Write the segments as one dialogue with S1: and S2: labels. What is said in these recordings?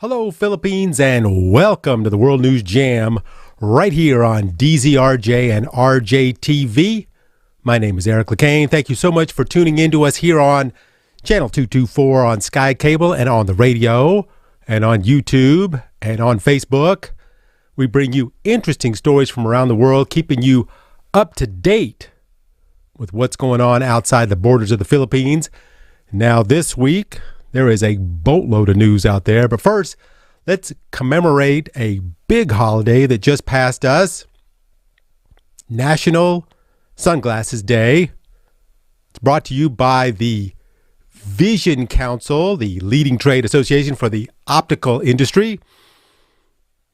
S1: Hello, Philippines, and welcome to the World News Jam right here on DZRJ and RJ TV. My name is Eric Lecain. Thank you so much for tuning in to us here on Channel 224 on Sky Cable and on the radio and on YouTube and on Facebook. We bring you interesting stories from around the world, keeping you up to date with what's going on outside the borders of the Philippines. Now, this week, there is a boatload of news out there. But first, let's commemorate a big holiday that just passed us. National Sunglasses Day. It's brought to you by the Vision Council, the leading trade association for the optical industry.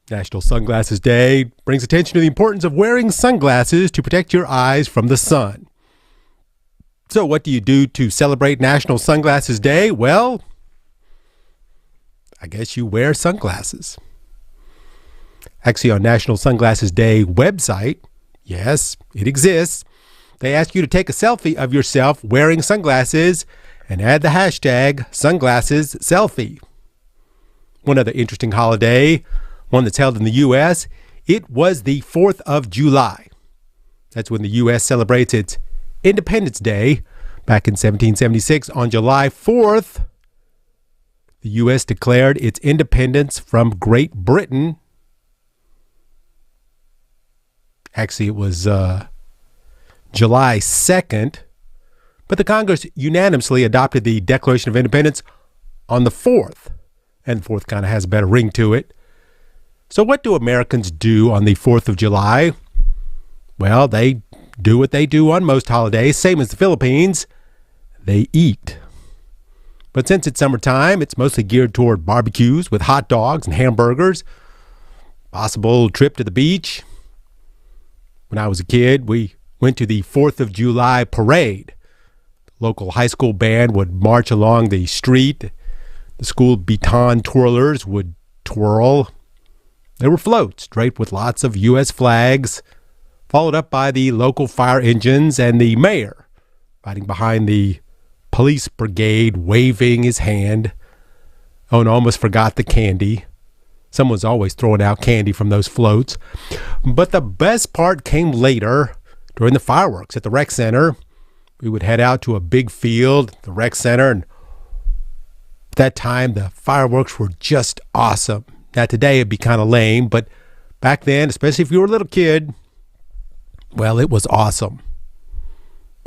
S1: National Sunglasses Day brings attention to the importance of wearing sunglasses to protect your eyes from the sun. So what do you do to celebrate National Sunglasses Day? Well, I guess you wear sunglasses. Actually, on National Sunglasses Day website, yes, it exists, they ask you to take a selfie of yourself wearing sunglasses and add the hashtag sunglasses selfie. One other interesting holiday, one that's held in the U.S., it was the 4th of July. That's when the U.S. celebrates its Independence Day. Back in 1776, on July 4th, the U.S. declared its independence from Great Britain. Actually, it was July 2nd, but the Congress unanimously adopted the Declaration of Independence on the 4th, and the 4th kind of has a better ring to it. So what do Americans do on the 4th of July? Well, they do what they do on most holidays, same as the Philippines. They eat. But since it's summertime, it's mostly geared toward barbecues with hot dogs and hamburgers. Possible trip to the beach. When I was a kid, we went to the 4th of July parade. The local high school band would march along the street. The school baton twirlers would twirl. There were floats draped with lots of U.S. flags, followed up by the local fire engines and the mayor riding behind the police brigade waving his hand. Oh, and I almost forgot the candy. Someone's always throwing out candy from those floats. But the best part came later during the fireworks at the rec center. We would head out to a big field, the rec center, and at that time the fireworks were just awesome. Now today it'd be kind of lame, but back then, especially if you were a little kid, well, it was awesome.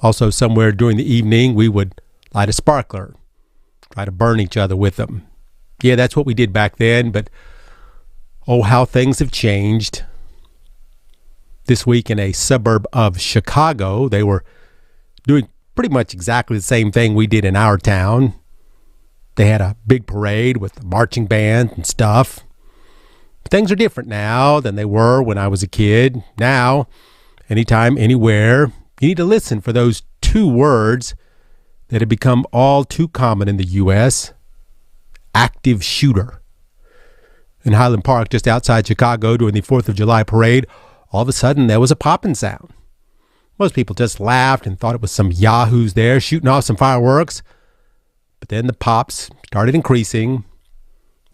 S1: Also, somewhere during the evening, we would light a sparkler, try to burn each other with them. Yeah, that's what we did back then, but oh, how things have changed. This week in a suburb of Chicago, they were doing pretty much exactly the same thing we did in our town. They had a big parade with marching band and stuff. Things are different now than they were when I was a kid. Now, anytime, anywhere, you need to listen for those two words that have become all too common in the U.S. Active shooter. In Highland Park, just outside Chicago, during the 4th of July parade, all of a sudden there was a popping sound. Most people just laughed and thought it was some yahoos there shooting off some fireworks. But then the pops started increasing,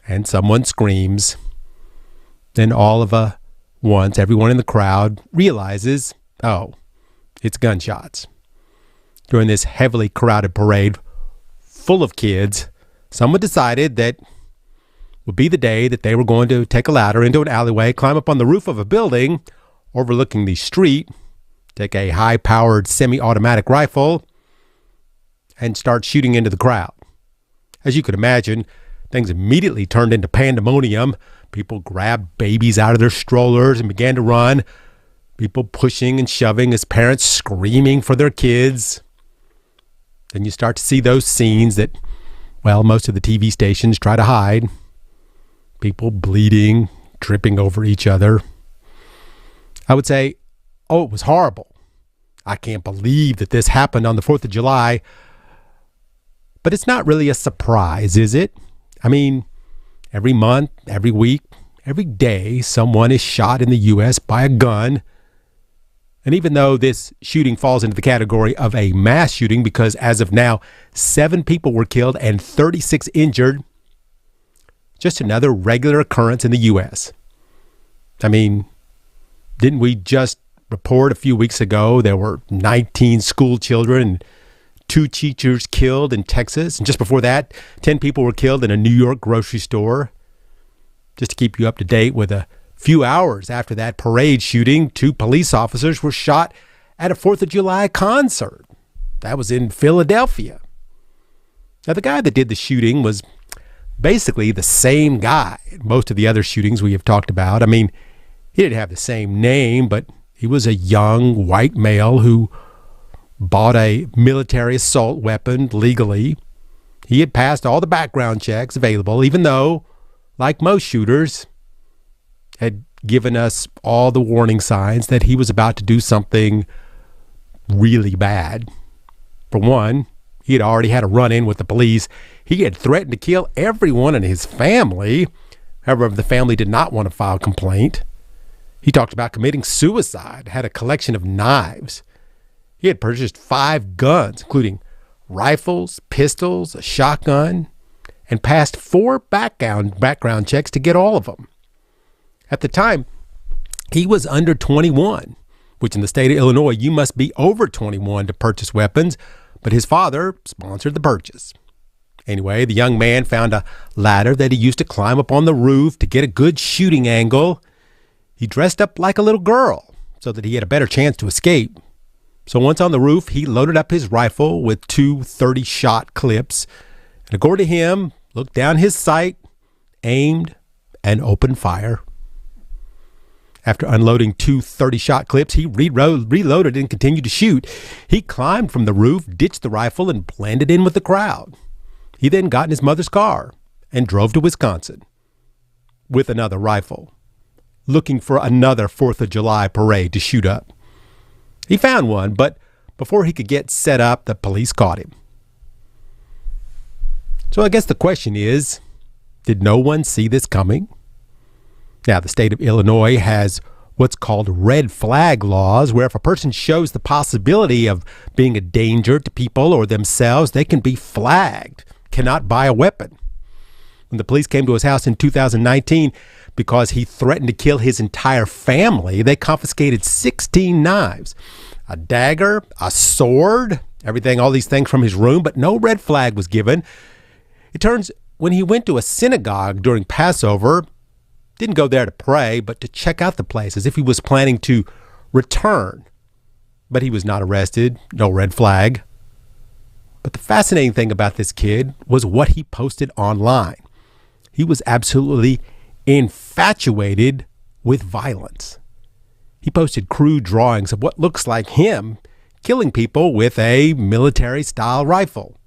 S1: and someone screams. Then all of a once, everyone in the crowd realizes, oh, it's gunshots. During this heavily crowded parade full of kids, someone decided that would be the day that they were going to take a ladder into an alleyway, climb up on the roof of a building overlooking the street, take a high-powered semi-automatic rifle, and start shooting into the crowd. As you could imagine, things immediately turned into pandemonium. People grabbed babies out of their strollers and began to run. People pushing and shoving as parents screaming for their kids. Then you start to see those scenes that, well, most of the TV stations try to hide. People bleeding, tripping over each other. I would say, oh, it was horrible. I can't believe that this happened on the 4th of July. But it's not really a surprise, is it? I mean, every month, every week, every day, someone is shot in the U.S. by a gun. And even though this shooting falls into the category of a mass shooting, because as of now, 7 people were killed and 36 injured, Just another regular occurrence in the U.S. I mean, didn't we just report a few weeks ago there were 19 school children and 2 teachers killed in Texas? And just before that, 10 people were killed in a New York grocery store. Just to keep you up to date, with a few hours after that parade shooting, 2 police officers were shot at a 4th of July concert. That was in Philadelphia. Now, the guy that did the shooting was basically the same guy in most of the other shootings we have talked about. I mean, he didn't have the same name, but he was a young white male who bought a military assault weapon legally. He had passed all the background checks available, even though, like most shooters, had given us all the warning signs that he was about to do something really bad. For one, he had already had a run-in with the police. He had threatened to kill everyone in his family. However, the family did not want to file a complaint. He talked about committing suicide, had a collection of knives. He had purchased 5 guns, including rifles, pistols, a shotgun, and passed 4 background checks to get all of them. At the time, he was under 21, which in the state of Illinois, you must be over 21 to purchase weapons, but his father sponsored the purchase. Anyway, the young man found a ladder that he used to climb up on the roof to get a good shooting angle. He dressed up like a little girl so that he had a better chance to escape. So once on the roof, he loaded up his rifle with 2 30-shot clips, and according to him, looked down his sight, aimed, and opened fire. After unloading 2 30-shot clips, he reloaded and continued to shoot. He climbed from the roof, ditched the rifle, and blended in with the crowd. He then got in his mother's car and drove to Wisconsin with another rifle, looking for another 4th of July parade to shoot up. He found one, but before he could get set up, the police caught him. So I guess the question is, did no one see this coming? Now, the state of Illinois has what's called red flag laws, where if a person shows the possibility of being a danger to people or themselves, they can be flagged, cannot buy a weapon. When the police came to his house in 2019 because he threatened to kill his entire family, they confiscated 16 knives, a dagger, a sword, all these things from his room, but no red flag was given. It turns when he went to a synagogue during Passover, didn't go there to pray, but to check out the place as if he was planning to return. But he was not arrested, no red flag. But the fascinating thing about this kid was what he posted online. He was absolutely infatuated with violence. He posted crude drawings of what looks like him killing people with a military-style rifle.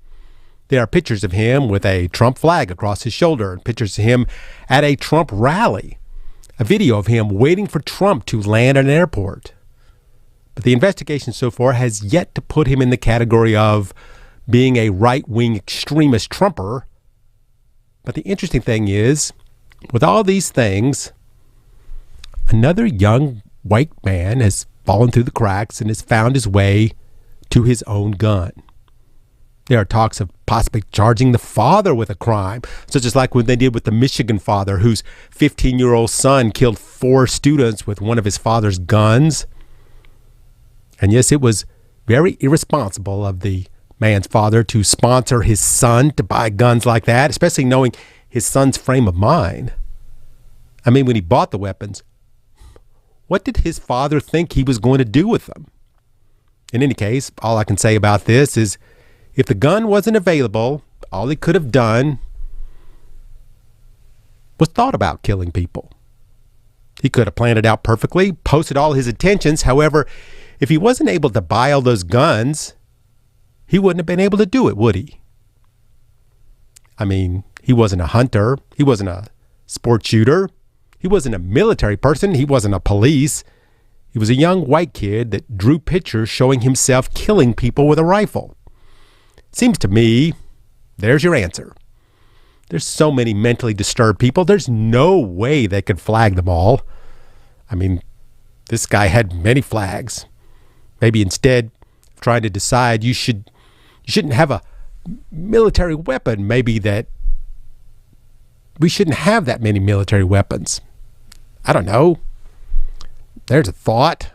S1: There are pictures of him with a Trump flag across his shoulder, and pictures of him at a Trump rally, a video of him waiting for Trump to land at an airport. But the investigation so far has yet to put him in the category of being a right-wing extremist Trumper. But the interesting thing is, with all these things, another young white man has fallen through the cracks and has found his way to his own gun. There are talks of possibly charging the father with a crime, such as like what they did with the Michigan father whose 15-year-old son killed 4 students with one of his father's guns. And yes, it was very irresponsible of the man's father to sponsor his son to buy guns like that, especially knowing his son's frame of mind. I mean, when he bought the weapons, what did his father think he was going to do with them? In any case, all I can say about this is, if the gun wasn't available, all he could have done was thought about killing people. He could have planned it out perfectly, posted all his intentions. However, if he wasn't able to buy all those guns, he wouldn't have been able to do it, would he? I mean, he wasn't a hunter. He wasn't a sports shooter. He wasn't a military person. He wasn't a police. He was a young white kid that drew pictures showing himself killing people with a rifle. Seems to me, there's your answer. There's so many mentally disturbed people. There's no way they could flag them all. I mean, this guy had many flags. Maybe instead of trying to decide you shouldn't have a military weapon, maybe that we shouldn't have that many military weapons. I don't know. There's a thought.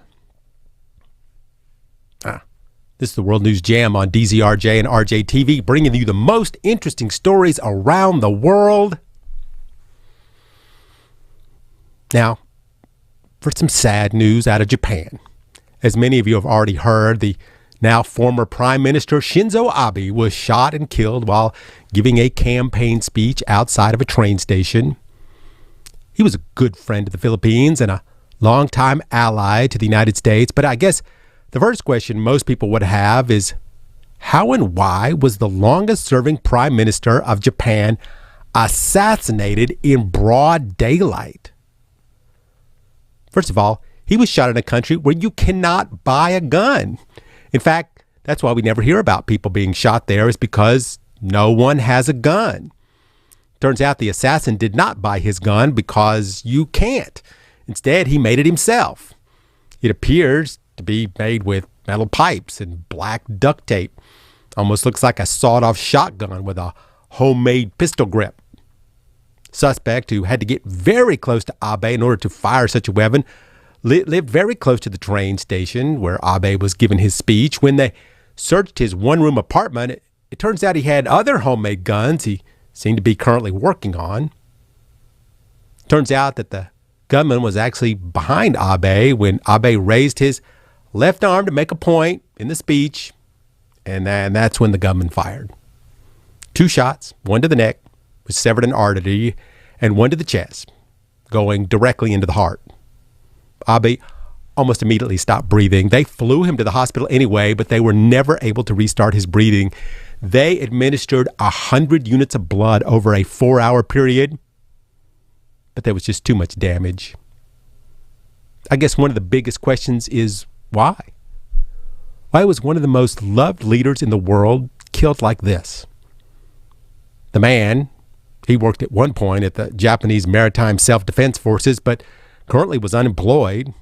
S1: This is the World News Jam on DZRJ and RJTV, bringing you the most interesting stories around the world. Now, for some sad news out of Japan. As many of you have already heard, the now former Prime Minister Shinzo Abe was shot and killed while giving a campaign speech outside of a train station. He was a good friend of the Philippines and a longtime ally to the United States, but I guess the first question most people would have is, how and why was the longest-serving Prime Minister of Japan assassinated in broad daylight? First of all, he was shot in a country where you cannot buy a gun. In fact, that's why we never hear about people being shot there, is because no one has a gun. Turns out the assassin did not buy his gun because you can't. Instead, he made it himself. It appears to be made with metal pipes and black duct tape. Almost looks like a sawed-off shotgun with a homemade pistol grip. Suspect, who had to get very close to Abe in order to fire such a weapon, lived very close to the train station where Abe was giving his speech. When they searched his one-room apartment, it turns out he had other homemade guns he seemed to be currently working on. Turns out that the gunman was actually behind Abe when Abe raised his left arm to make a point in the speech, and that's when the gunman fired. 2 shots, one to the neck, which severed an artery, and one to the chest, going directly into the heart. Abe almost immediately stopped breathing. They flew him to the hospital anyway, but they were never able to restart his breathing. They administered 100 units of blood over a 4-hour period, but there was just too much damage. I guess one of the biggest questions is why? Why was one of the most loved leaders in the world killed like this? The man, he worked at one point at the Japanese Maritime Self-Defense Forces, but currently was unemployed.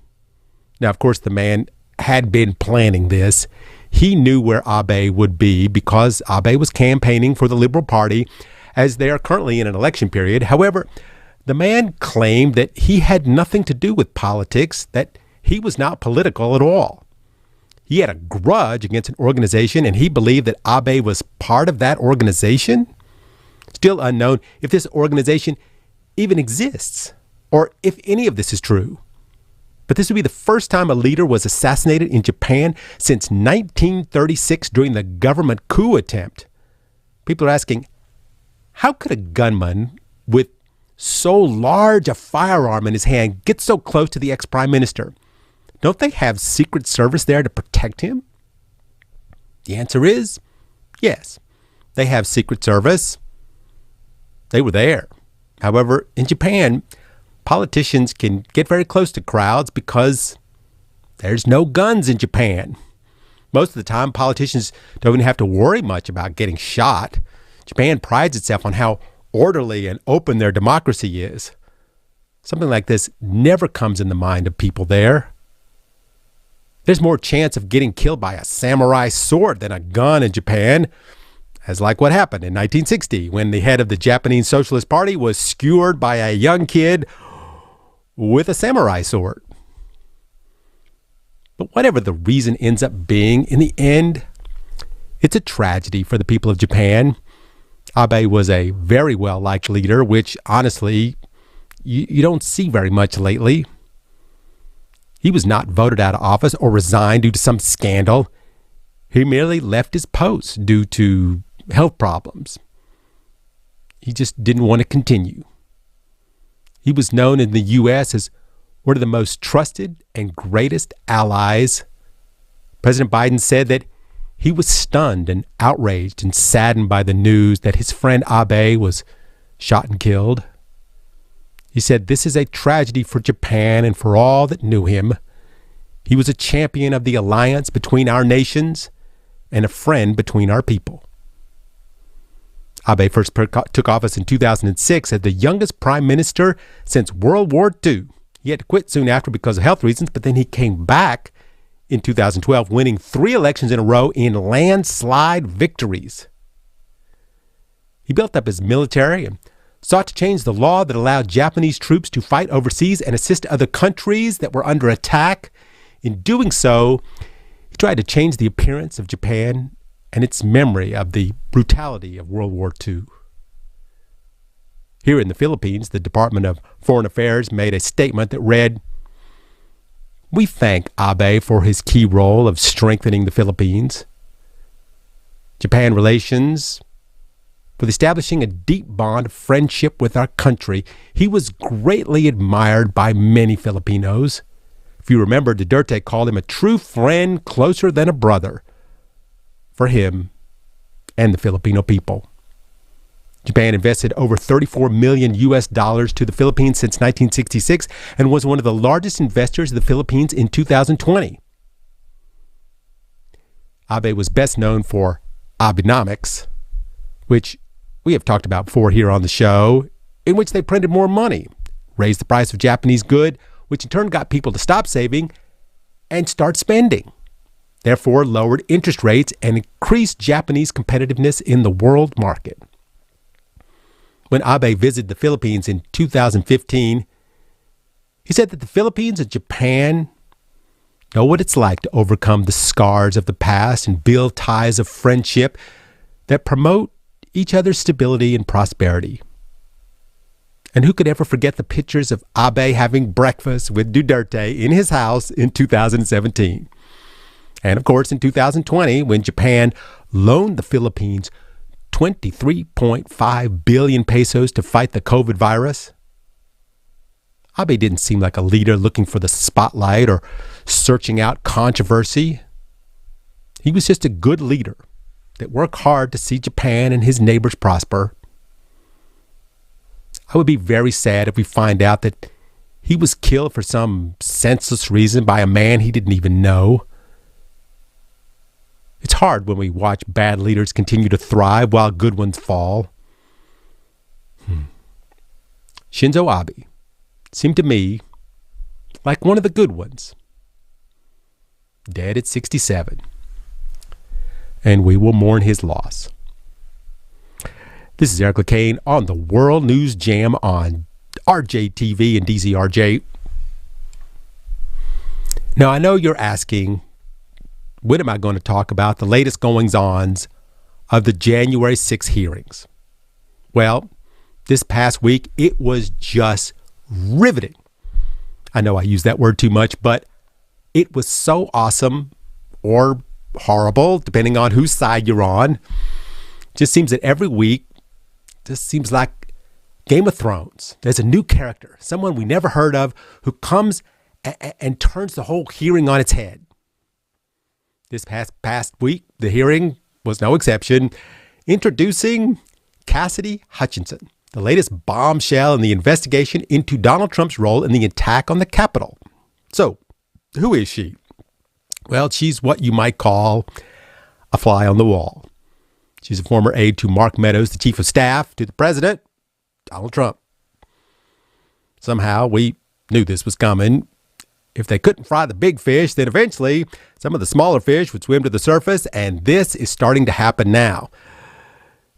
S1: Now, of course, the man had been planning this. He knew where Abe would be because Abe was campaigning for the Liberal Party, as they are currently in an election period. However, the man claimed that he had nothing to do with politics, that he was not political at all. He had a grudge against an organization, and he believed that Abe was part of that organization. Still unknown if this organization even exists, or if any of this is true. But this would be the first time a leader was assassinated in Japan since 1936 during the government coup attempt. People are asking, how could a gunman with so large a firearm in his hand get so close to the ex-prime minister? Don't they have Secret Service there to protect him? The answer is yes. They have Secret Service. They were there. However, in Japan, politicians can get very close to crowds because there's no guns in Japan. Most of the time, politicians don't even have to worry much about getting shot. Japan prides itself on how orderly and open their democracy is. Something like this never comes in the mind of people there. There's more chance of getting killed by a samurai sword than a gun in Japan, as like what happened in 1960 when the head of the Japanese Socialist Party was skewered by a young kid with a samurai sword. But whatever the reason ends up being, in the end, it's a tragedy for the people of Japan. Abe was a very well-liked leader, which honestly, you don't see very much lately. He was not voted out of office or resigned due to some scandal. He merely left his post due to health problems. He just didn't want to continue. He was known in the U.S. as one of the most trusted and greatest allies. President Biden said that he was stunned and outraged and saddened by the news that his friend Abe was shot and killed. He said, "This is a tragedy for Japan and for all that knew him. He was a champion of the alliance between our nations and a friend between our people." Abe first took office in 2006 as the youngest prime minister since World War II. He had to quit soon after because of health reasons, but then he came back in 2012, winning 3 elections in a row in landslide victories. He built up his military and sought to change the law that allowed Japanese troops to fight overseas and assist other countries that were under attack. In doing so, he tried to change the appearance of Japan and its memory of the brutality of World War II. Here in the Philippines, the Department of Foreign Affairs made a statement that read, "We thank Abe for his key role of strengthening the Philippines, Japan relations, with establishing a deep bond of friendship with our country. He was greatly admired by many Filipinos. If you remember, Duterte called him a true friend, closer than a brother, for him and the Filipino people." Japan invested over $34 million to the Philippines since 1966 and was one of the largest investors of the Philippines in 2020. Abe was best known for Abenomics, which we have talked about before here on the show, in which they printed more money, raised the price of Japanese goods, which in turn got people to stop saving and start spending, therefore lowered interest rates and increased Japanese competitiveness in the world market. When Abe visited the Philippines in 2015, he said that the Philippines and Japan know what it's like to overcome the scars of the past and build ties of friendship that promote each other's stability and prosperity. And who could ever forget the pictures of Abe having breakfast with Duterte in his house in 2017? And of course, in 2020, when Japan loaned the Philippines 23.5 billion pesos to fight the COVID virus, Abe didn't seem like a leader looking for the spotlight or searching out controversy. He was just a good leader that worked hard to see Japan and his neighbors prosper. I would be very sad if we find out that he was killed for some senseless reason by a man he didn't even know. It's hard when we watch bad leaders continue to thrive while good ones fall. Shinzo Abe seemed to me like one of the good ones. Dead at 67. And we will mourn his loss. This is Eric Lecain on the World News Jam on RJTV and DZRJ. Now, I know you're asking, when am I going to talk about the latest goings-ons of the January 6 hearings? Well, this past week, it was just riveting. I know I use that word too much, but it was so awesome or horrible, depending on whose side you're on. Just seems that every week, just seems like Game of Thrones. There's a new character, someone we never heard of, who comes and turns the whole hearing on its head. This past week, the hearing was no exception, introducing Cassidy Hutchinson, the latest bombshell in the investigation into Donald Trump's role in the attack on the Capitol. So, who is she? Well, she's what you might call a fly on the wall. She's a former aide to Mark Meadows, the chief of staff to the president, Donald Trump. Somehow, we knew this was coming. If they couldn't fry the big fish, then eventually some of the smaller fish would swim to the surface, and this is starting to happen now.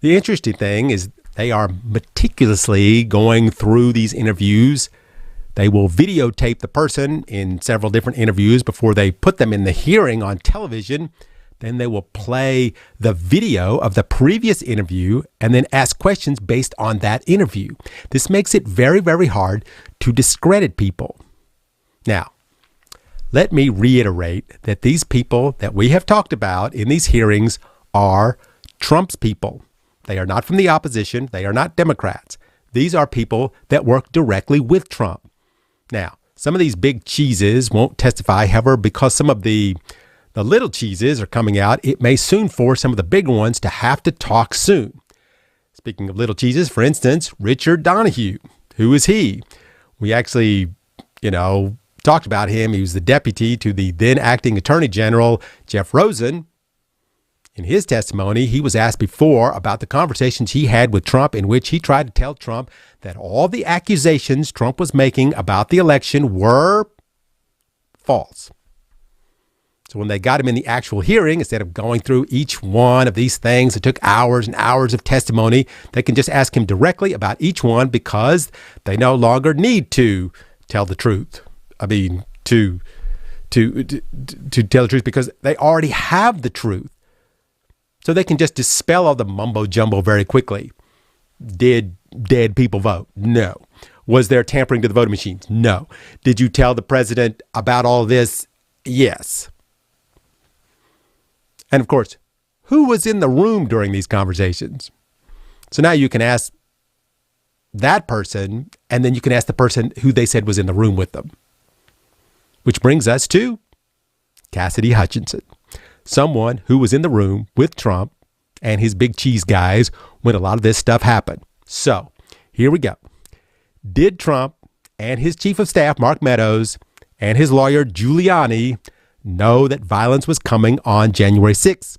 S1: The interesting thing is they are meticulously going through these interviews. They will videotape the person in several different interviews before they put them in the hearing on television. Then they will play the video of the previous interview and then ask questions based on that interview. This makes it very, very hard to discredit people. Now, let me reiterate that these people that we have talked about in these hearings are Trump's people. They are not from the opposition. They are not Democrats. These are people that work directly with Trump. Now, some of these big cheeses won't testify. However, because some of the little cheeses are coming out, it may soon force some of the bigger ones to have to talk soon. Speaking of little cheeses, for instance, Richard Donahue. Who is he? We actually, talked about him. He was the deputy to the then acting Attorney General, Jeff Rosen. In his testimony, he was asked before about the conversations he had with Trump in which he tried to tell Trump that all the accusations Trump was making about the election were false. So when they got him in the actual hearing, instead of going through each one of these things, it took hours and hours of testimony, they can just ask him directly about each one because they no longer need to tell the truth. I mean, to tell the truth because they already have the truth. So they can just dispel all the mumbo jumbo very quickly. Did dead people vote? No. Was there tampering to the voting machines? No. Did you tell the president about all this? Yes. And of course, who was in the room during these conversations? So now you can ask that person, and then you can ask the person who they said was in the room with them. Which brings us to Cassidy Hutchinson, someone who was in the room with Trump and his big cheese guys when a lot of this stuff happened. So here we go. Did Trump and his chief of staff, Mark Meadows, and his lawyer, Giuliani, know that violence was coming on January 6th?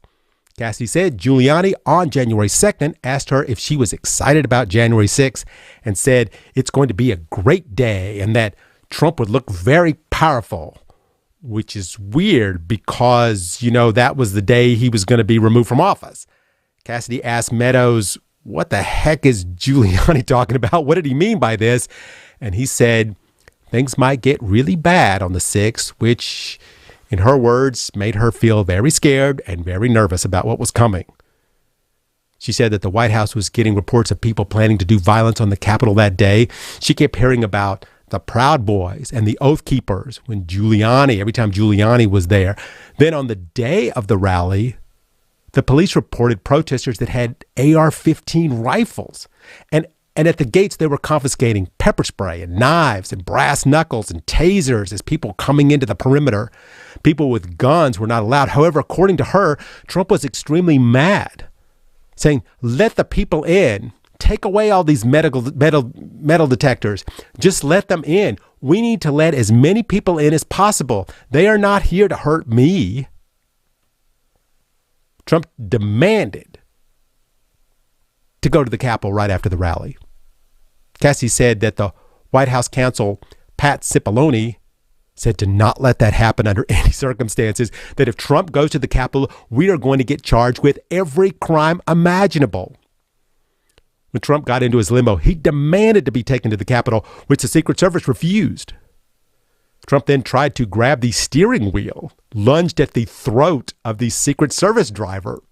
S1: Cassidy said Giuliani on January 2nd asked her if she was excited about January 6th and said it's going to be a great day and that Trump would look very powerful, which is weird because, that was the day he was going to be removed from office. Cassidy asked Meadows, what the heck is Giuliani talking about? What did he mean by this? And he said things might get really bad on the 6th, which, in her words, made her feel very scared and very nervous about what was coming. She said that the White House was getting reports of people planning to do violence on the Capitol that day. She kept hearing about the Proud Boys and the Oath Keepers every time Giuliani was there. Then on the day of the rally, the police reported protesters that had AR-15 rifles. And at the gates, they were confiscating pepper spray and knives and brass knuckles and tasers as people coming into the perimeter. People with guns were not allowed. However, according to her, Trump was extremely mad, saying, let the people in. Take away all these metal detectors. Just let them in. We need to let as many people in as possible. They are not here to hurt me. Trump demanded to go to the Capitol right after the rally. Cassidy said that the White House counsel, Pat Cipollone, said to not let that happen under any circumstances, that if Trump goes to the Capitol, we are going to get charged with every crime imaginable. When Trump got into his limo, he demanded to be taken to the Capitol, which the Secret Service refused. Trump then tried to grab the steering wheel, lunged at the throat of the Secret Service driver.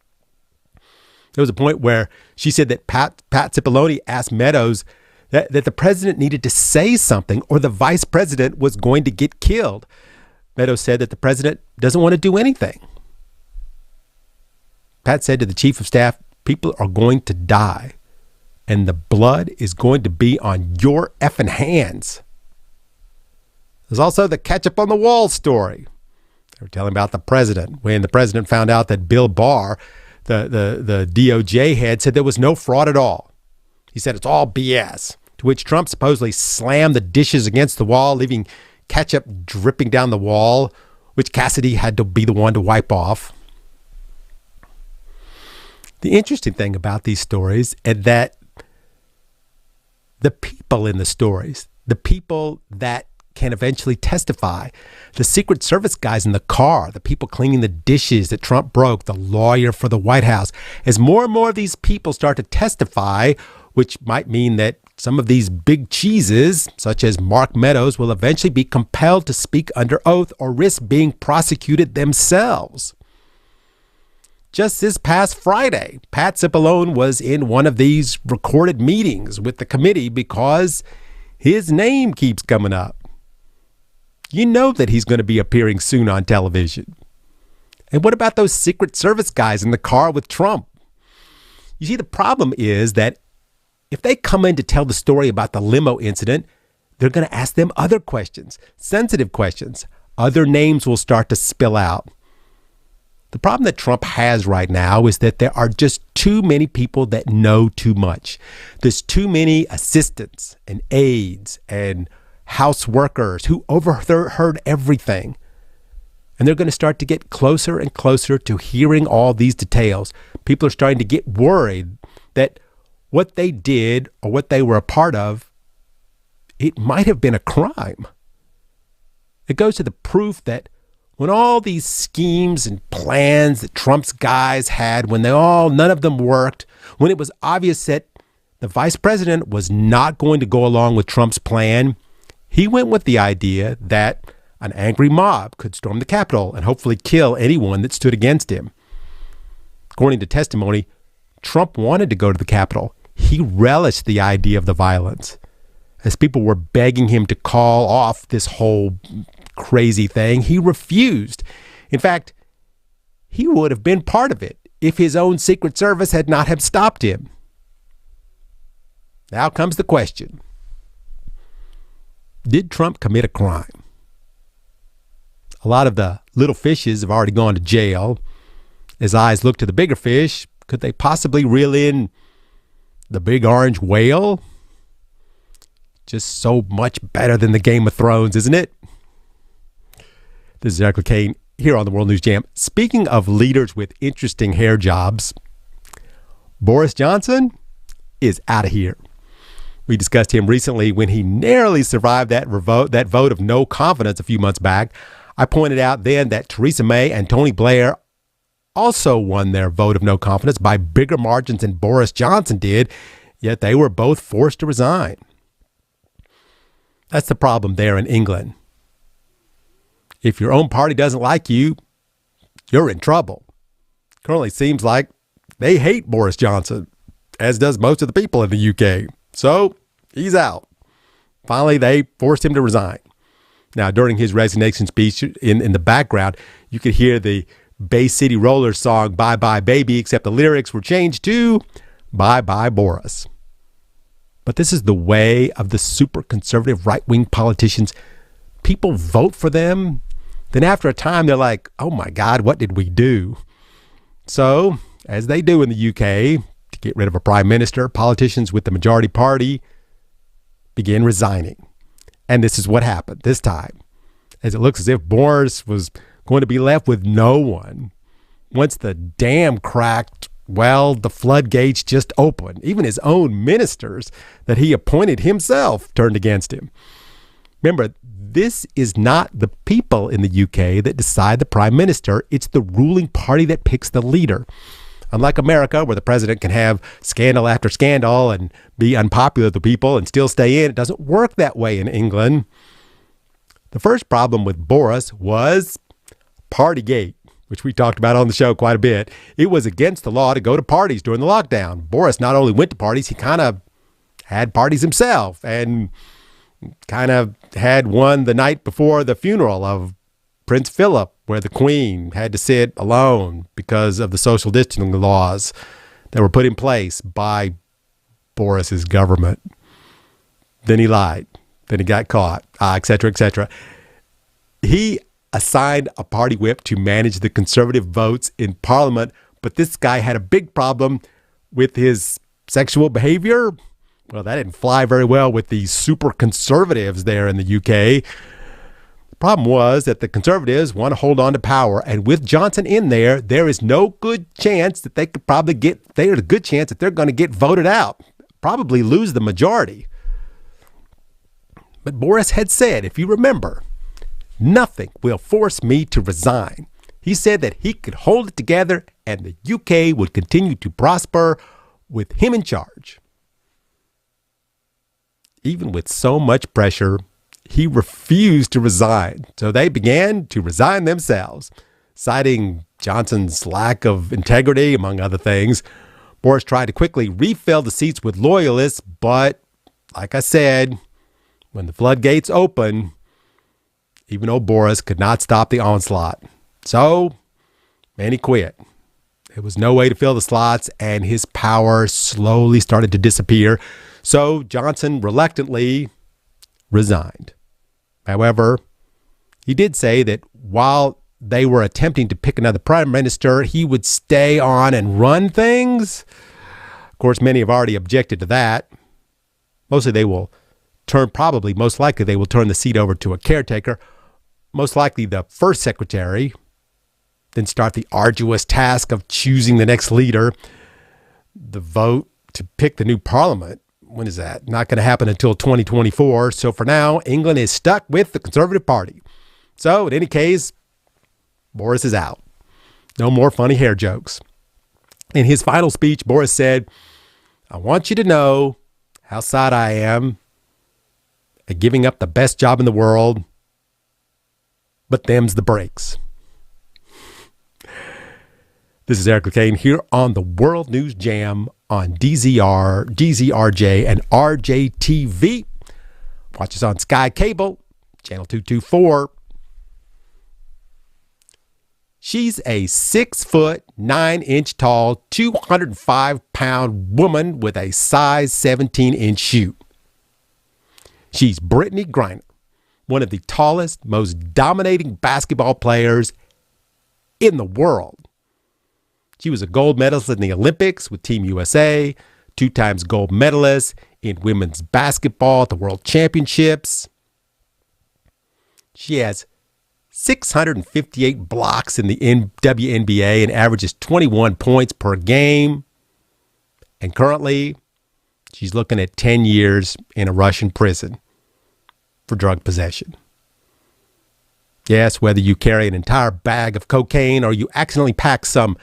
S1: There was a point where she said that Pat Cipollone asked Meadows that the president needed to say something or the vice president was going to get killed. Meadows said that the president doesn't want to do anything. Pat said to the chief of staff, people are going to die. And the blood is going to be on your effing hands. There's also the ketchup on the wall story. They were telling about the president. When the president found out that Bill Barr, the DOJ head, said there was no fraud at all. He said it's all BS. To which Trump supposedly slammed the dishes against the wall, leaving ketchup dripping down the wall, which Cassidy had to be the one to wipe off. The interesting thing about these stories is that the people in the stories, the people that can eventually testify, the Secret Service guys in the car, the people cleaning the dishes that Trump broke, the lawyer for the White House, as more and more of these people start to testify, which might mean that some of these big cheeses, such as Mark Meadows, will eventually be compelled to speak under oath or risk being prosecuted themselves. Just this past Friday, Pat Cipollone was in one of these recorded meetings with the committee because his name keeps coming up. You know that he's going to be appearing soon on television. And what about those Secret Service guys in the car with Trump? You see, the problem is that if they come in to tell the story about the limo incident, they're going to ask them other questions, sensitive questions. Other names will start to spill out. The problem that Trump has right now is that there are just too many people that know too much. There's too many assistants and aides and house workers who overheard everything. And they're going to start to get closer and closer to hearing all these details. People are starting to get worried that what they did or what they were a part of, it might have been a crime. It goes to the proof that When all these schemes and plans that Trump's guys had, none of them worked, when it was obvious that the vice president was not going to go along with Trump's plan, he went with the idea that an angry mob could storm the Capitol and hopefully kill anyone that stood against him. According to testimony, Trump wanted to go to the Capitol. He relished the idea of the violence. As people were begging him to call off this whole crazy thing, he refused. In fact, he would have been part of it if his own Secret Service had not have stopped him. Now comes the question. Did Trump commit a crime? A lot of the little fishes have already gone to jail. As eyes look to the bigger fish, could they possibly reel in the big orange whale? Just so much better than the Game of Thrones, isn't it? This is Eric Lecain here on the World News Jam. Speaking of leaders with interesting hair jobs, Boris Johnson is out of here. We discussed him recently when he narrowly survived that vote of no confidence a few months back. I pointed out then that Theresa May and Tony Blair also won their vote of no confidence by bigger margins than Boris Johnson did, yet they were both forced to resign. That's the problem there in England. If your own party doesn't like you, you're in trouble. Currently seems like they hate Boris Johnson, as does most of the people in the UK. So he's out. Finally, they forced him to resign. Now, during his resignation speech, in the background, you could hear the Bay City Rollers song, Bye Bye Baby, except the lyrics were changed to Bye Bye Boris. But this is the way of the super conservative right-wing politicians. People vote for them. Then after a time, they're like, oh my God, what did we do? So, as they do in the UK, to get rid of a prime minister, politicians with the majority party begin resigning. And this is what happened this time, as it looks as if Boris was going to be left with no one. Once the dam cracked, well, the floodgates just opened. Even his own ministers that he appointed himself turned against him. Remember, this is not the people in the UK that decide the prime minister. It's the ruling party that picks the leader. Unlike America, where the president can have scandal after scandal and be unpopular with the people and still stay in, it doesn't work that way in England. The first problem with Boris was Partygate, which we talked about on the show quite a bit. It was against the law to go to parties during the lockdown. Boris not only went to parties, he kind of had parties himself and kind of had one the night before the funeral of Prince Philip, where the Queen had to sit alone because of the social distancing laws that were put in place by Boris's government. Then he lied. Then he got caught, et cetera, et cetera. He assigned a party whip to manage the conservative votes in Parliament, but this guy had a big problem with his sexual behavior. Well, that didn't fly very well with the super conservatives there in the UK. The problem was that the conservatives want to hold on to power, and with Johnson in there, there is no good chance that they could probably get, there's a good chance that they're going to get voted out, probably lose the majority. But Boris had said, if you remember, nothing will force me to resign. He said that he could hold it together and the UK would continue to prosper with him in charge. Even with so much pressure, he refused to resign. So they began to resign themselves, citing Johnson's lack of integrity, among other things. Boris tried to quickly refill the seats with loyalists, but like I said, when the floodgates open, even old Boris could not stop the onslaught. So, man, he quit. There was no way to fill the slots, and his power slowly started to disappear. So Johnson reluctantly resigned. However, he did say that while they were attempting to pick another prime minister, he would stay on and run things. Of course, many have already objected to that. Most likely they will turn the seat over to a caretaker, most likely the first secretary, then start the arduous task of choosing the next leader. The vote to pick the new parliament, when is that? Not going to happen until 2024. So for now, England is stuck with the Conservative Party. So in any case, Boris is out. No more funny hair jokes. In his final speech, Boris said, "I want you to know how sad I am at giving up the best job in the world, but them's the breaks." This is Eric Lecain here on the World News Jam on DZR, DZRJ, and RJTV. Watch us on Sky Cable, channel 224. She's a 6', 9" tall, 205-pound woman with a size 17" shoe. She's Brittney Griner, one of the tallest, most dominating basketball players in the world. She was a gold medalist in the Olympics with Team USA, 2 times gold medalist in women's basketball at the World Championships. She has 658 blocks in the WNBA and averages 21 points per game. And currently, she's looking at 10 years in a Russian prison for drug possession. Yes, whether you carry an entire bag of cocaine or you accidentally pack some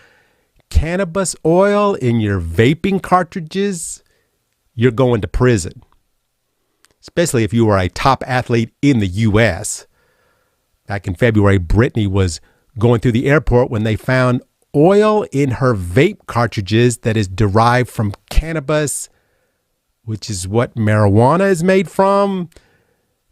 S1: cannabis oil in your vaping cartridges, you're going to prison. Especially if you are a top athlete in the U.S. Back in February, Brittney was going through the airport when they found oil in her vape cartridges that is derived from cannabis, which is what marijuana is made from.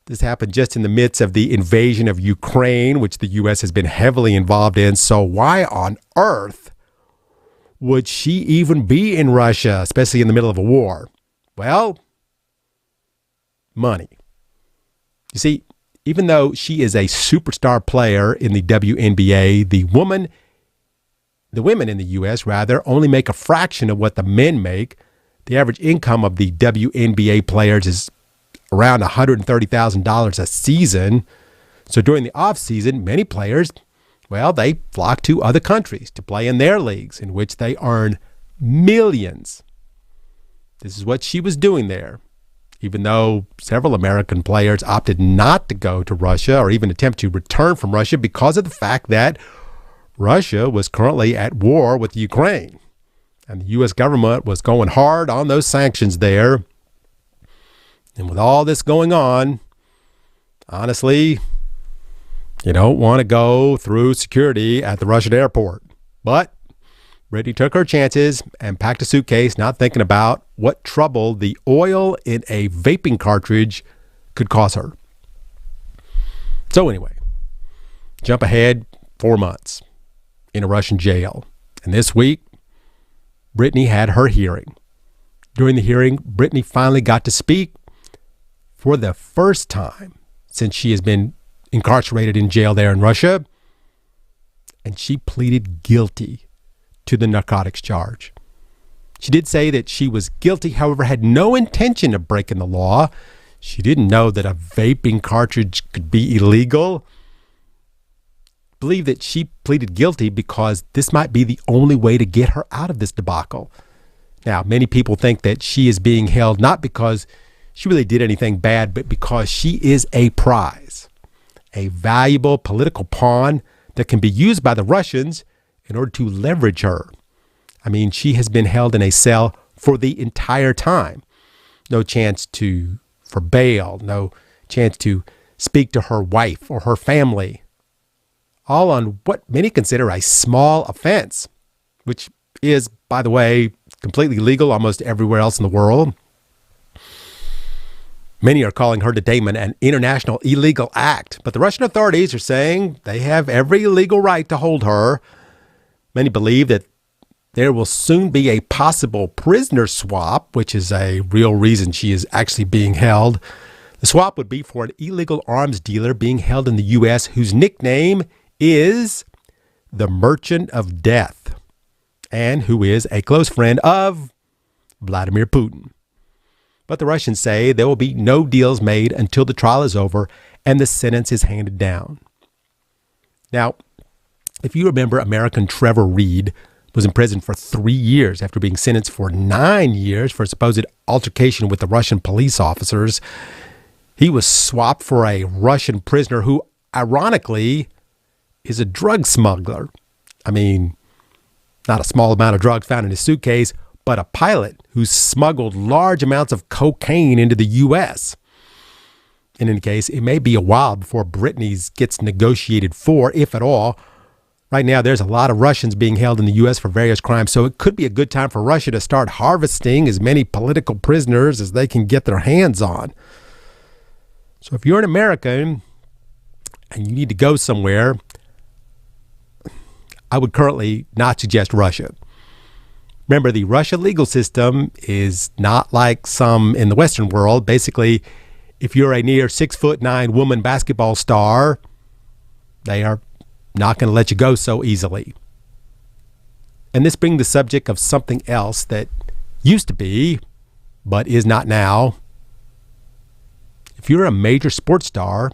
S1: This happened just in the midst of the invasion of Ukraine, which the U.S. has been heavily involved in. So why on earth would she even be in Russia, especially in the middle of a war? Well, money. You see, even though she is a superstar player in the WNBA, the women in the U.S., only make a fraction of what the men make. The average income of the WNBA players is around $130,000 a season. So during the offseason, many players, they flock to other countries to play in their leagues, in which they earn millions. This is what she was doing there, even though several American players opted not to go to Russia or even attempt to return from Russia because of the fact that Russia was currently at war with Ukraine. And the U.S. government was going hard on those sanctions there. And with all this going on, honestly, you don't want to go through security at the Russian airport. But Brittney took her chances and packed a suitcase, not thinking about what trouble the oil in a vaping cartridge could cause her. So anyway, jump ahead 4 months in a Russian jail. And this week, Brittney had her hearing. During the hearing, Brittney finally got to speak for the first time since she has been incarcerated in jail there in Russia. And she pleaded guilty to the narcotics charge. She did say that she was guilty, however, had no intention of breaking the law. She didn't know that a vaping cartridge could be illegal. Believe that she pleaded guilty because this might be the only way to get her out of this debacle. Now, many people think that she is being held not because she really did anything bad, but because she is a prize, a valuable political pawn that can be used by the Russians in order to leverage her. I mean, she has been held in a cell for the entire time. No chance for bail, no chance to speak to her wife or her family. All on what many consider a small offense, which is, by the way, completely legal almost everywhere else in the world. Many are calling her detainment an international illegal act, but the Russian authorities are saying they have every legal right to hold her. Many believe that there will soon be a possible prisoner swap, which is a real reason she is actually being held. The swap would be for an illegal arms dealer being held in the U.S. whose nickname is the Merchant of Death, and who is a close friend of Vladimir Putin. But the Russians say there will be no deals made until the trial is over and the sentence is handed down. Now, if you remember, American Trevor Reed was in prison for 3 years after being sentenced for 9 years for a supposed altercation with the Russian police officers. He was swapped for a Russian prisoner who, ironically, is a drug smuggler. I mean, not a small amount of drugs found in his suitcase, but a pilot who smuggled large amounts of cocaine into the U.S. In any case, it may be a while before Brittany's gets negotiated for, if at all. Right now, there's a lot of Russians being held in the U.S. for various crimes, so it could be a good time for Russia to start harvesting as many political prisoners as they can get their hands on. So if you're an American and you need to go somewhere, I would currently not suggest Russia. Remember, the Russia legal system is not like some in the Western world. Basically, if you're a near 6'9" woman basketball star, they are not going to let you go so easily. And this brings the subject of something else that used to be, but is not now. If you're a major sports star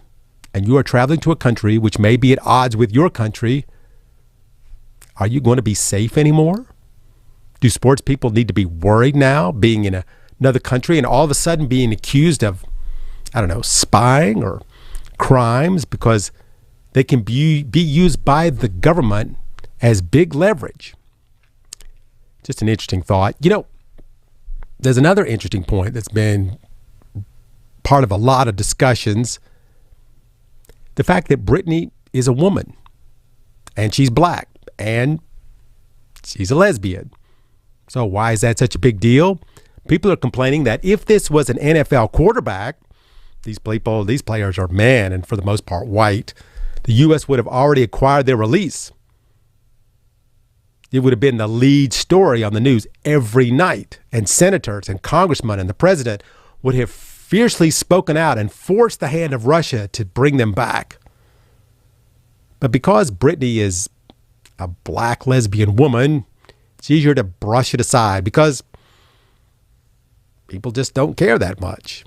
S1: and you are traveling to a country which may be at odds with your country, are you going to be safe anymore? Do sports people need to be worried now, being in another country and all of a sudden being accused of, spying or crimes because they can be used by the government as big leverage? Just an interesting thought. There's another interesting point that's been part of a lot of discussions. The fact that Brittany is a woman and she's black and she's a lesbian. So why is that such a big deal? People are complaining that if this was an NFL quarterback, these players are men and for the most part white, the U.S. would have already acquired their release. It would have been the lead story on the news every night, and senators and congressmen and the president would have fiercely spoken out and forced the hand of Russia to bring them back. But because Brittany is a black lesbian woman, it's easier to brush it aside because people just don't care that much.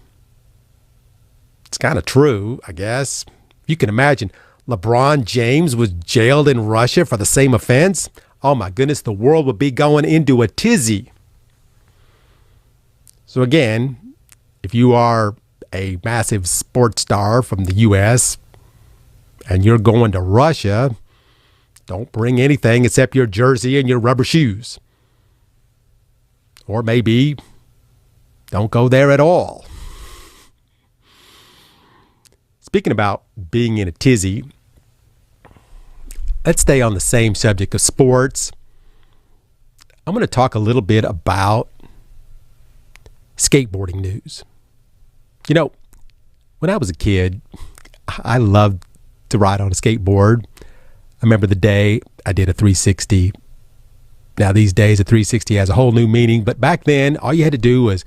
S1: It's kind of true, I guess. You can imagine LeBron James was jailed in Russia for the same offense. Oh my goodness, the world would be going into a tizzy. So again, if you are a massive sports star from the U.S. and you're going to Russia, don't bring anything except your jersey and your rubber shoes. Or maybe don't go there at all. Speaking about being in a tizzy, let's stay on the same subject of sports. I'm going to talk a little bit about skateboarding news. When I was a kid, I loved to ride on a skateboard. I remember the day I did a 360. Now, these days, a 360 has a whole new meaning. But back then, all you had to do was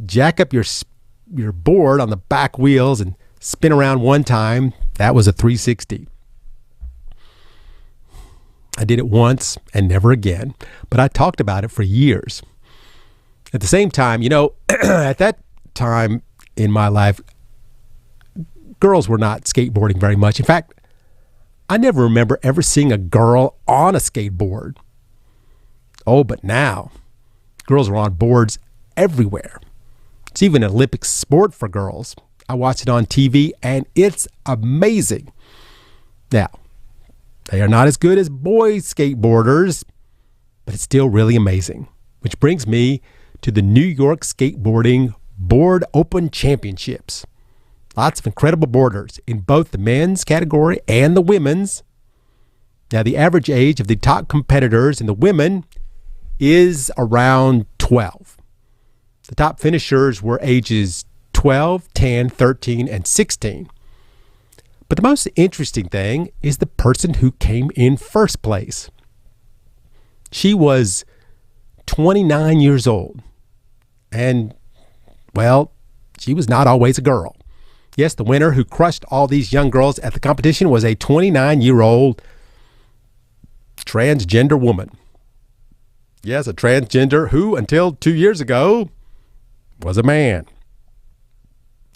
S1: jack up your board on the back wheels and spin around one time. That was a 360. I did it once and never again. But I talked about it for years. At the same time, at that time in my life, girls were not skateboarding very much. In fact, I never remember ever seeing a girl on a skateboard. Oh, but now, girls are on boards everywhere. It's even an Olympic sport for girls. I watch it on TV, and it's amazing. Now, they are not as good as boy skateboarders, but it's still really amazing. Which brings me to the New York Skateboarding Board Open Championships. Lots of incredible boarders in both the men's category and the women's. Now, the average age of the top competitors in the women is around 12. The top finishers were ages 12, 10, 13, and 16. But the most interesting thing is the person who came in first place. She was 29 years old. And, well, she was not always a girl. Yes, the winner who crushed all these young girls at the competition was a 29-year-old transgender woman. Yes, a transgender who, until 2 years ago, was a man.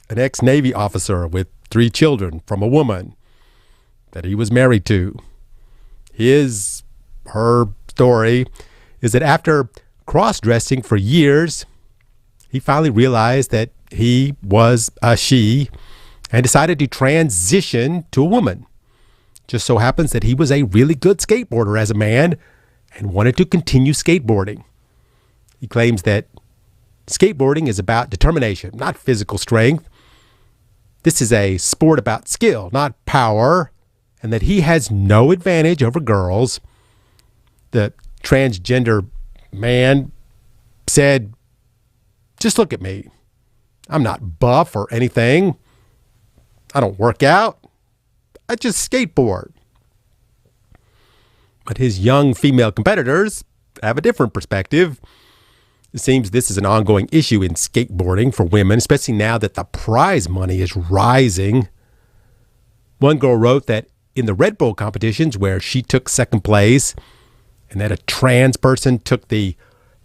S1: An ex-Navy officer with 3 children from a woman that he was married to. Her story is that after cross-dressing for years, he finally realized that he was a she and decided to transition to a woman. Just so happens that he was a really good skateboarder as a man and wanted to continue skateboarding. He claims that skateboarding is about determination, not physical strength. This is a sport about skill, not power, and that he has no advantage over girls. The transgender man said, "Just look at me. I'm not buff or anything. I don't work out. I just skateboard." But his young female competitors have a different perspective. It seems this is an ongoing issue in skateboarding for women, especially now that the prize money is rising. One girl wrote that in the Red Bull competitions where she took second place and that a trans person took the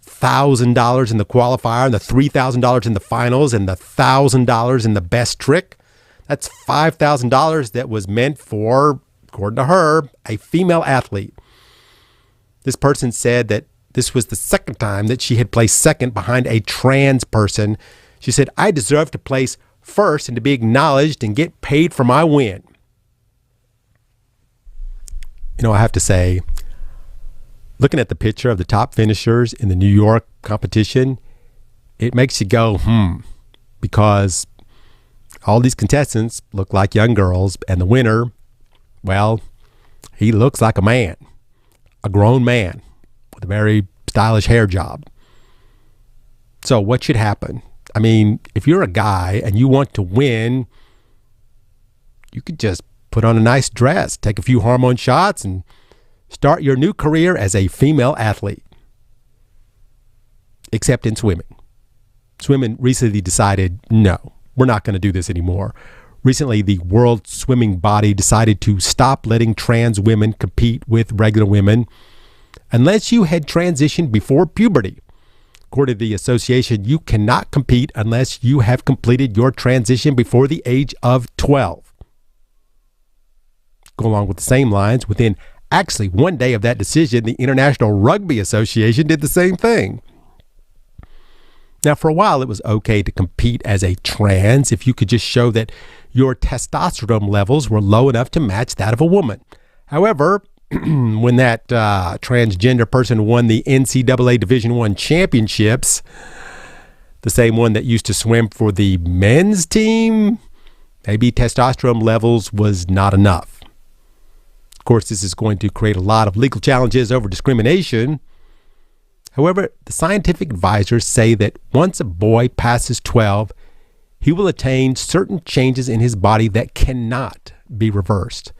S1: $1,000 in the qualifier and the $3,000 in the finals and the $1,000 in the best trick, that's $5,000 that was meant for, according to her, a female athlete. This person said that this was the second time that she had placed second behind a trans person. She said, "I deserve to place first and to be acknowledged and get paid for my win." I have to say, looking at the picture of the top finishers in the New York competition, it makes you go, because all these contestants look like young girls, and the winner, well, he looks like a man, a grown man with a very stylish hair job. So what should happen? I mean, if you're a guy and you want to win, you could just put on a nice dress, take a few hormone shots, and start your new career as a female athlete. Except in swimming. Swimming recently decided, no, we're not going to do this anymore. Recently, the World Swimming Body decided to stop letting trans women compete with regular women unless you had transitioned before puberty. According to the association, you cannot compete unless you have completed your transition before the age of 12. Go along with the same lines, within actually one day of that decision, the International Rugby Association did the same thing. Now, for a while, it was okay to compete as a trans if you could just show that your testosterone levels were low enough to match that of a woman. However, when that transgender person won the NCAA Division I championships, the same one that used to swim for the men's team, maybe testosterone levels was not enough. Of course, this is going to create a lot of legal challenges over discrimination. However, the scientific advisors say that once a boy passes 12, he will attain certain changes in his body that cannot be reversed.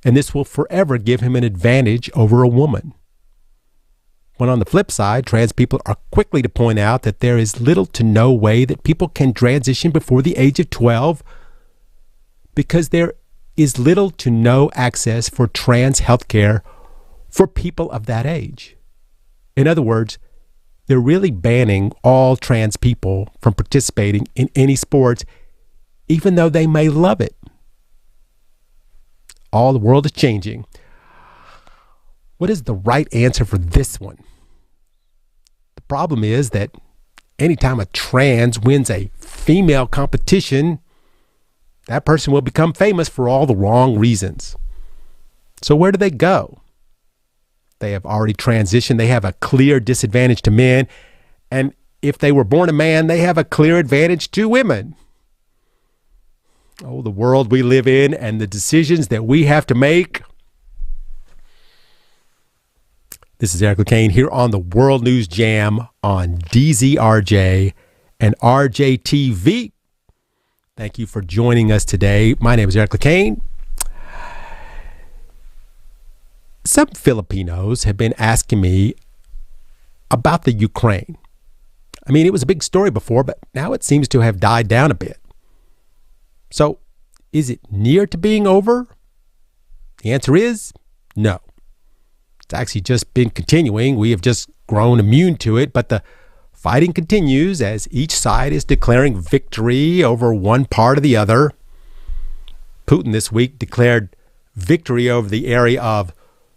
S1: And this will forever give him an advantage over a woman. When on the flip side, trans people are quickly to point out that there is little to no way that people can transition before the age of 12 because there is little to no access for trans health care for people of that age. In other words, they're really banning all trans people from participating in any sports, even though they may love it. All the world is changing. What is the right answer for this one? The problem is that anytime a trans wins a female competition, that person will become famous for all the wrong reasons. So where do they go? They have already transitioned. They have a clear disadvantage to men. And if they were born a man, they have a clear advantage to women. Oh, the world we live in and the decisions that we have to make. This is Eric Lecain here on the World News Jam on DZRJ and RJTV. Thank you for joining us today. My name is Eric Lecain. Some Filipinos have been asking me about the Ukraine. I mean, it was a big story before, but now it seems to have died down a bit. So, is it near to being over? The answer is no. It's actually just been continuing. We have just grown immune to it, but the fighting continues as each side is declaring victory over one part or the other. Putin this week declared victory over the area of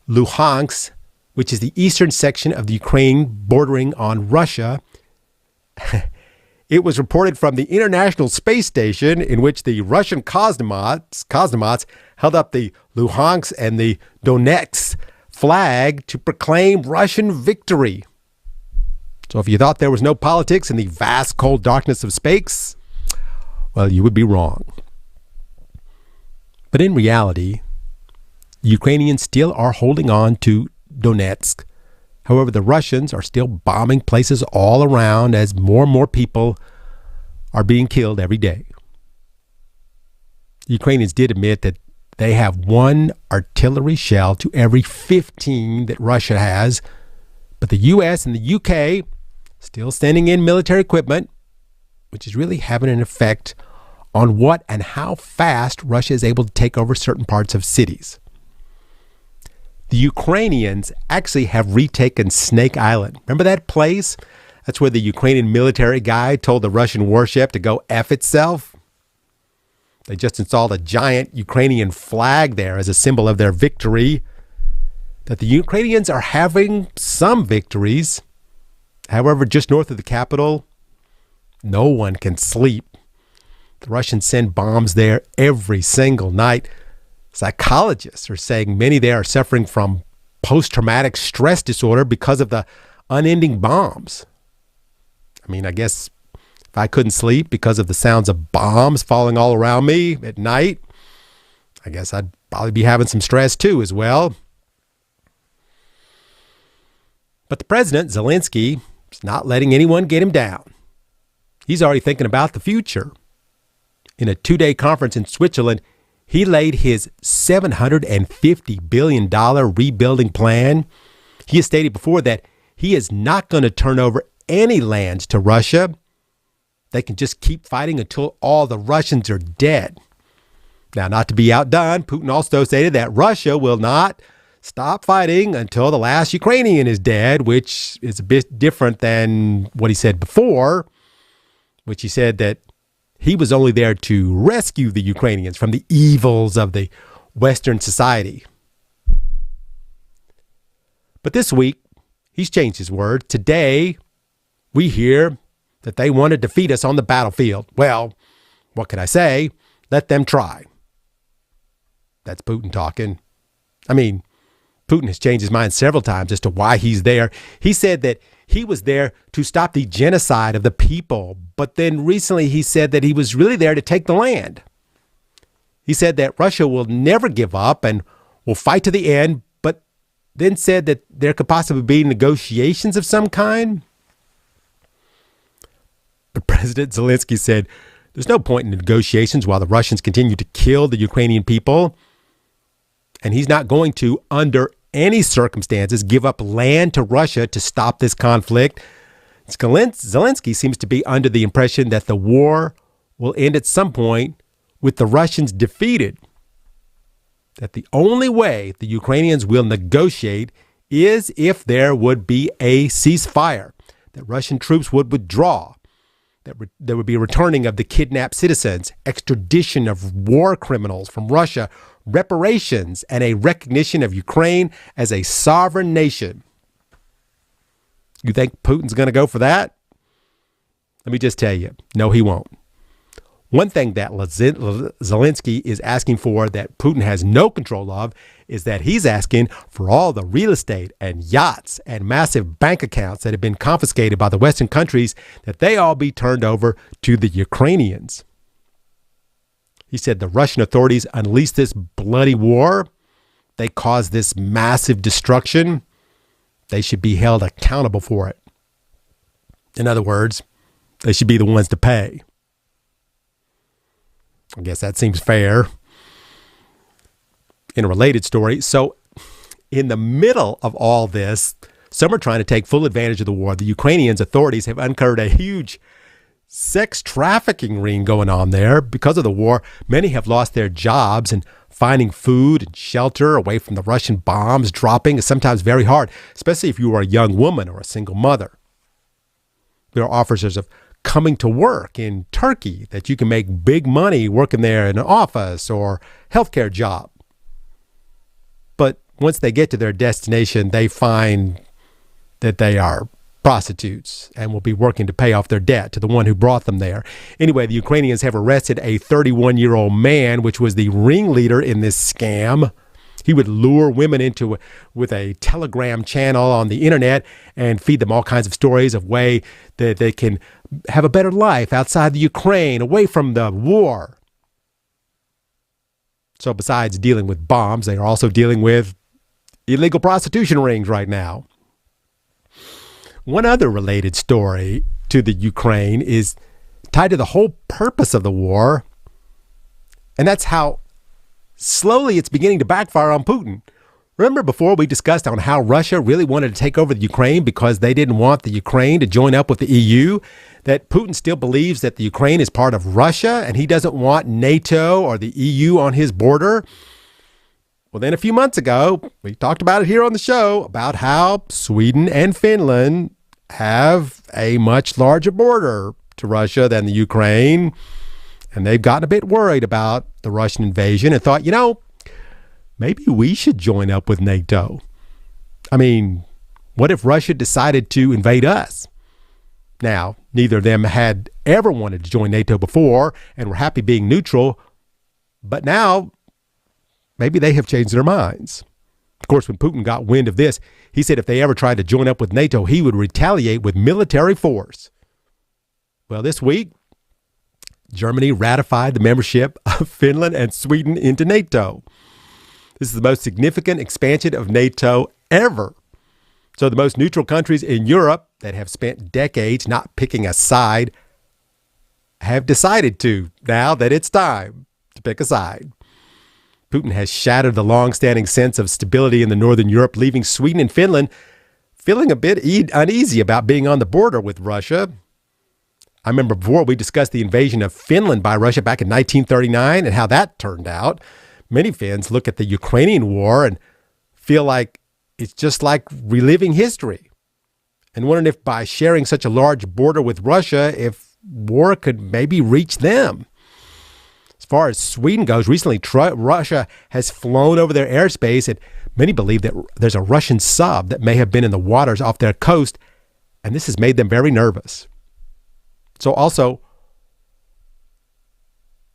S1: Luhansk, which is the eastern section of the Ukraine bordering on Russia. It was reported from the International Space Station in which the Russian cosmonauts held up the Luhansk and the Donetsk flag to proclaim Russian victory. So if you thought there was no politics in the vast cold darkness of space, well, you would be wrong. But in reality, Ukrainians still are holding on to Donetsk. However, the Russians are still bombing places all around as more and more people are being killed every day. The Ukrainians did admit that they have one artillery shell to every 15 that Russia has, but the U.S. and the U.K. still sending in military equipment, which is really having an effect on what and how fast Russia is able to take over certain parts of cities. The Ukrainians actually have retaken Snake Island. Remember that place? That's where the Ukrainian military guy told the Russian warship to go F itself. They just installed a giant Ukrainian flag there as a symbol of their victory. That the Ukrainians are having some victories. However, just north of the capital, no one can sleep. The Russians send bombs there every single night. Psychologists are saying many there are suffering from post-traumatic stress disorder because of the unending bombs. I mean, I guess if I couldn't sleep because of the sounds of bombs falling all around me at night, I guess I'd probably be having some stress too as well. But the president, Zelensky, is not letting anyone get him down. He's already thinking about the future. In a 2-day conference in Switzerland, he laid his $750 billion rebuilding plan. He has stated before that he is not going to turn over any lands to Russia. They can just keep fighting until all the Russians are dead. Now, not to be outdone, Putin also stated that Russia will not stop fighting until the last Ukrainian is dead, which is a bit different than what he said before, which he said that he was only there to rescue the Ukrainians from the evils of the Western society. But this week, he's changed his word. Today, we hear that they want to defeat us on the battlefield. Well, what can I say? Let them try. That's Putin talking. I mean, Putin has changed his mind several times as to why he's there. He said that he was there to stop the genocide of the people, but then recently he said that he was really there to take the land. He said that Russia will never give up and will fight to the end, but then said that there could possibly be negotiations of some kind. But President Zelensky said there's no point in negotiations while the Russians continue to kill the Ukrainian people, and he's not going to, under any circumstances, give up land to Russia to stop this conflict. Zelensky seems to be under the impression that the war will end at some point with the Russians defeated. That the only way the Ukrainians will negotiate is if there would be a ceasefire, that Russian troops would withdraw, that there would be a returning of the kidnapped citizens, extradition of war criminals from Russia, reparations, and a recognition of Ukraine as a sovereign nation. You think Putin's going to go for that? Let me just tell you, no, he won't. One thing that Zelensky is asking for that Putin has no control of is that he's asking for all the real estate and yachts and massive bank accounts that have been confiscated by the Western countries, that they all be turned over to the Ukrainians. He said the Russian authorities unleashed this bloody war. They caused this massive destruction. They should be held accountable for it. In other words, they should be the ones to pay. I guess that seems fair. In a related story, so in the middle of all this, some are trying to take full advantage of the war. The Ukrainians authorities have uncovered a huge sex trafficking ring going on there. Because of the war, many have lost their jobs, and finding food and shelter away from the Russian bombs dropping is sometimes very hard, especially if you are a young woman or a single mother. There are offers of coming to work in Turkey, that you can make big money working there in an office or healthcare job. But once they get to their destination, they find that they are prostitutes and will be working to pay off their debt to the one who brought them there. Anyway, the Ukrainians have arrested a 31-year-old man, which was the ringleader in this scam. He would lure women into with a Telegram channel on the internet and feed them all kinds of stories of way that they can have a better life outside the Ukraine, away from the war. So besides dealing with bombs, they are also dealing with illegal prostitution rings right now. One other related story to the Ukraine is tied to the whole purpose of the war, and that's how slowly it's beginning to backfire on Putin. Remember before we discussed on how Russia really wanted to take over the Ukraine because they didn't want the Ukraine to join up with the EU, that Putin still believes that the Ukraine is part of Russia and he doesn't want NATO or the EU on his border? Well, then a few months ago, we talked about it here on the show about how Sweden and Finland have a much larger border to Russia than the Ukraine. And they've gotten a bit worried about the Russian invasion and thought, maybe we should join up with NATO. I mean, what if Russia decided to invade us? Now, neither of them had ever wanted to join NATO before and were happy being neutral. But now, maybe they have changed their minds. Of course, when Putin got wind of this, he said if they ever tried to join up with NATO, he would retaliate with military force. Well, this week, Germany ratified the membership of Finland and Sweden into NATO. This is the most significant expansion of NATO ever. So the most neutral countries in Europe that have spent decades not picking a side have decided to, now that it's time to pick a side. Putin has shattered the long-standing sense of stability in the Northern Europe, leaving Sweden and Finland feeling a bit uneasy about being on the border with Russia. I remember before we discussed the invasion of Finland by Russia back in 1939 and how that turned out. Many Finns look at the Ukrainian war and feel like it's just like reliving history and wondering if by sharing such a large border with Russia, if war could maybe reach them. As far as Sweden goes, recently Russia has flown over their airspace, and many believe that there's a Russian sub that may have been in the waters off their coast, and this has made them very nervous. So also,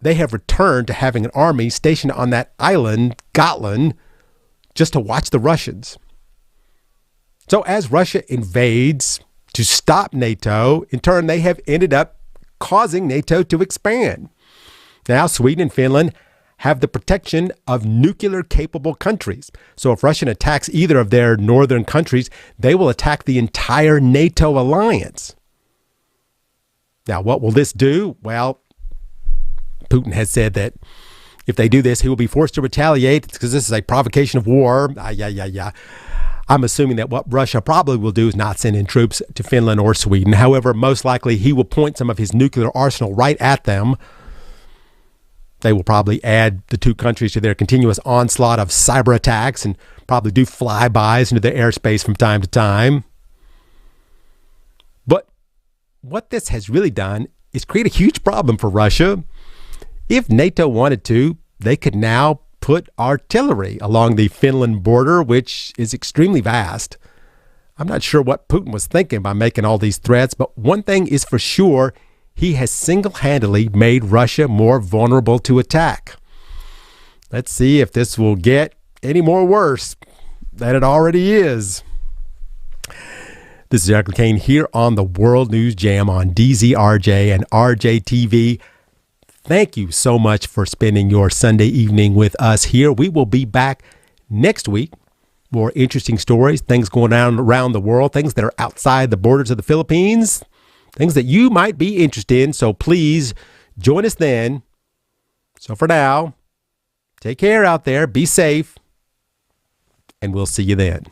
S1: they have returned to having an army stationed on that island, Gotland, just to watch the Russians. So as Russia invades to stop NATO, in turn, they have ended up causing NATO to expand. Now, Sweden and Finland have the protection of nuclear-capable countries. So if Russia attacks either of their northern countries, they will attack the entire NATO alliance. Now, what will this do? Well, Putin has said that if they do this, he will be forced to retaliate because this is a provocation of war. I'm assuming that what Russia probably will do is not send in troops to Finland or Sweden. However, most likely he will point some of his nuclear arsenal right at them. They will probably add the two countries to their continuous onslaught of cyber attacks and probably do flybys into their airspace from time to time. But what this has really done is create a huge problem for Russia. If NATO wanted to, they could now put artillery along the Finland border, which is extremely vast. I'm not sure what Putin was thinking by making all these threats, but one thing is for sure, he has single-handedly made Russia more vulnerable to attack. Let's see if this will get any more worse than it already is. This is Eric Lecain here on the World News Jam on DZRJ and RJTV. Thank you so much for spending your Sunday evening with us here. We will be back next week. More interesting stories, things going on around the world, things that are outside the borders of the Philippines, things that you might be interested in. So please join us then. So for now, take care out there, be safe, and we'll see you then.